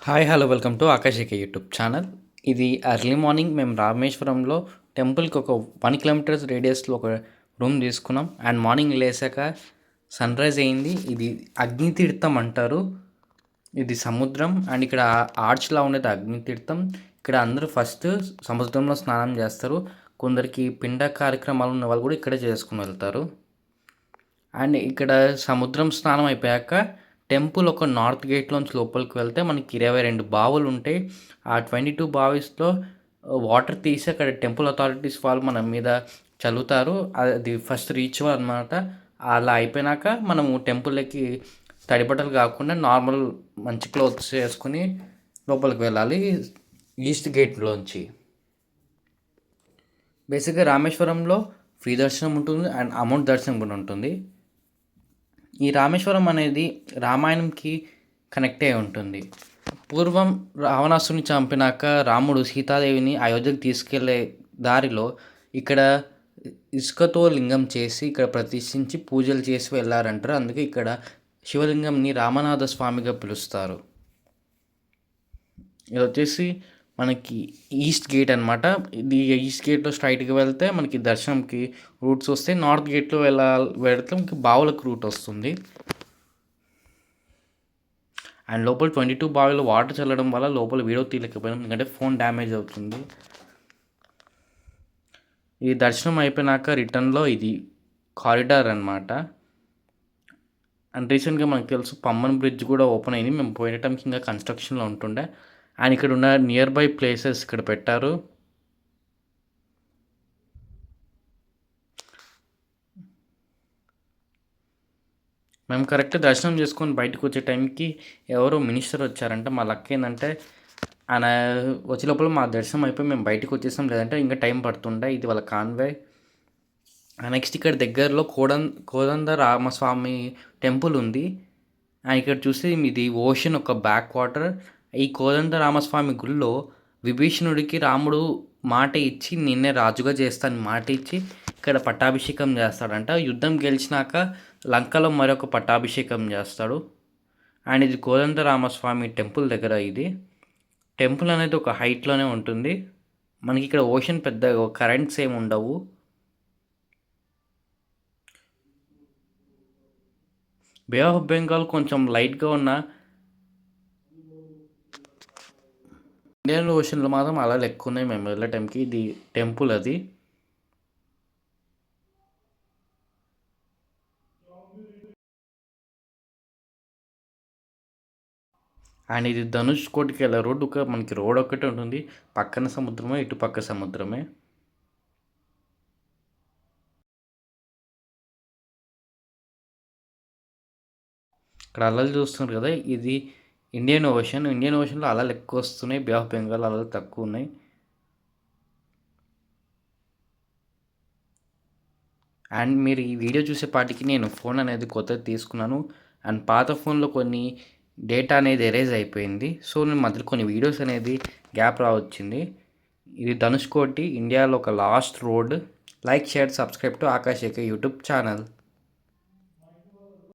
Hi hello welcome to Akashika YouTube channel. ఇది early morning మేము రామేశ్వరంలో టెంపుల్కి ఒక 1 కిలోమీటర్స్ రేడియస్లో ఒక రూమ్ తీసుకున్నాం. అండ్ మార్నింగ్ లేసాక సన్ రైజ్ అయింది. ఇది అగ్నితీర్థం అంటారు. ఇది సముద్రం అండ్ ఇక్కడ ఆర్చ్లా ఉండేది అగ్నితీర్థం. ఇక్కడ అందరూ ఫస్ట్ సముద్రంలో స్నానం చేస్తారు. కొందరికి పిండ కార్యక్రమాలు ఉన్న వాళ్ళు కూడా ఇక్కడే చేసుకుని వెళ్తారు. అండ్ ఇక్కడ సముద్రం స్నానం అయిపోయాక టెంపుల్ ఒక నార్త్ గేట్లోంచి లోపలికి వెళ్తే మనకి 22 బావులు ఉంటాయి. ఆ 22 బావిస్లో వాటర్ తీసి అక్కడ టెంపుల్ అథారిటీస్ వాళ్ళు మన మీద చల్లుతారు. అది ఫస్ట్ రిచువల్ అనమాట. అలా అయిపోయినాక మనము టెంపుల్కి తడిబట్టలు కాకుండా నార్మల్ మంచి క్లోత్స్ వేసుకుని లోపలికి వెళ్ళాలి ఈస్ట్ గేట్లోంచి. బేసిక్గా రామేశ్వరంలో ఫ్రీ దర్శనం ఉంటుంది అండ్ అమౌంట్ దర్శనం కూడా ఉంటుంది. ఈ రామేశ్వరం అనేది రామాయణంకి కనెక్ట్ అయి ఉంటుంది. పూర్వం రావణాసుని చంపినాక రాముడు సీతాదేవిని అయోధ్యకు తీసుకెళ్లే దారిలో ఇక్కడ ఇసుకతో లింగం చేసి ఇక్కడ ప్రతిష్ఠించి పూజలు చేసి వెళ్ళారంటారు. అందుకే ఇక్కడ శివలింగంని రామనాథ స్వామిగా పిలుస్తారు. ఇది వచ్చేసి మనకి ఈస్ట్ గేట్ అనమాట. ఇది ఈస్ట్ గేట్లో స్ట్రైట్గా వెళ్తే మనకి దర్శనంకి రూట్స్ వస్తాయి. నార్త్ గేట్లో వెళ్తే మనకి బావులకు రూట్ వస్తుంది. అండ్ లోపల 22 బావిలో వాటర్ చల్లడం వల్ల లోపల వీడియో తీయలేకపోయినాం, ఎందుకంటే ఫోన్ డ్యామేజ్ అవుతుంది. ఈ దర్శనం అయిపోయినాక రిటర్న్లో ఇది కారిడార్ అనమాట. అండ్ రీసెంట్గా మనకు తెలుసు పమ్మన్ బ్రిడ్జ్ కూడా ఓపెన్ అయింది. మేము పోయిన టైంకి ఇంకా కన్స్ట్రక్షన్లో ఉంటుండే. అండ్ ఇక్కడ ఉన్న నియర్ బై ప్లేసెస్ ఇక్కడ పెట్టారు. మేము కరెక్ట్ దర్శనం చేసుకొని బయటకు వచ్చే టైంకి ఎవరో మినిస్టర్ వచ్చారంట. మా లక్ ఏంటంటే ఆయన వచ్చే లోపల మా దర్శనం అయిపోయి మేము బయటకు వచ్చేసాం, లేదంటే ఇంకా టైం పడుతుండే. ఇది వాళ్ళ కాన్వే. నెక్స్ట్ ఇక్కడ దగ్గరలో కోదండ రామస్వామి టెంపుల్ ఉంది. ఇక్కడ చూస్తే ఇది ఓషన్ ఒక బ్యాక్ వాటర్. ఈ కోదండ రామస్వామి గుళ్ళో విభీషణుడికి రాముడు మాట ఇచ్చి నిన్నే రాజుగా చేస్తాను మాట ఇచ్చి ఇక్కడ పట్టాభిషేకం చేస్తాడంట. యుద్ధం గెలిచినాక లంకలో మరొక పట్టాభిషేకం చేస్తాడు. అండ్ ఇది కోదండ రామస్వామి టెంపుల్ దగ్గర. ఇది టెంపుల్ అనేది ఒక హైట్లోనే ఉంటుంది. మనకి ఇక్కడ ఓషన్ పెద్ద కరెంట్స్ ఏమి ఉండవు. బే ఆఫ్ బెంగాల్ కొంచెం లైట్గా ఉన్న ఇండియన్ ఓషన్లో మాత్రం అలలు ఎక్కువ ఉన్నాయి మేము వెళ్ళే టైంకి. ఇది టెంపుల్ అది. అండ్ ఇది ధనుష్ కోటికి వెళ్ళే రోడ్డు. మనకి రోడ్ ఒక్కటే ఉంటుంది, పక్కన సముద్రమే, ఇటు పక్క సముద్రమే. ఇక్కడ అలలు చూస్తున్నారు కదా, ఇది ఇండియన్ ఓషన్. ఇండియన్ ఓషన్లో అలలు ఎక్కువ వస్తున్నాయి, బే ఆఫ్ బెంగాల్ అలలు తక్కువ ఉన్నాయి. అండ్ మీరు ఈ వీడియో చూసేపాటికి నేను ఫోన్ అనేది కొత్తది తీసుకున్నాను. అండ్ పాత ఫోన్లో కొన్ని డేటా అనేది ఎరేజ్ అయిపోయింది. సో నేను మధ్యలో కొన్ని వీడియోస్ అనేది గ్యాప్ రావచ్చింది. ఇది ధనుష్కోటి, ఇండియాలో ఒక last road. Like, share, subscribe to Akashika YouTube channel.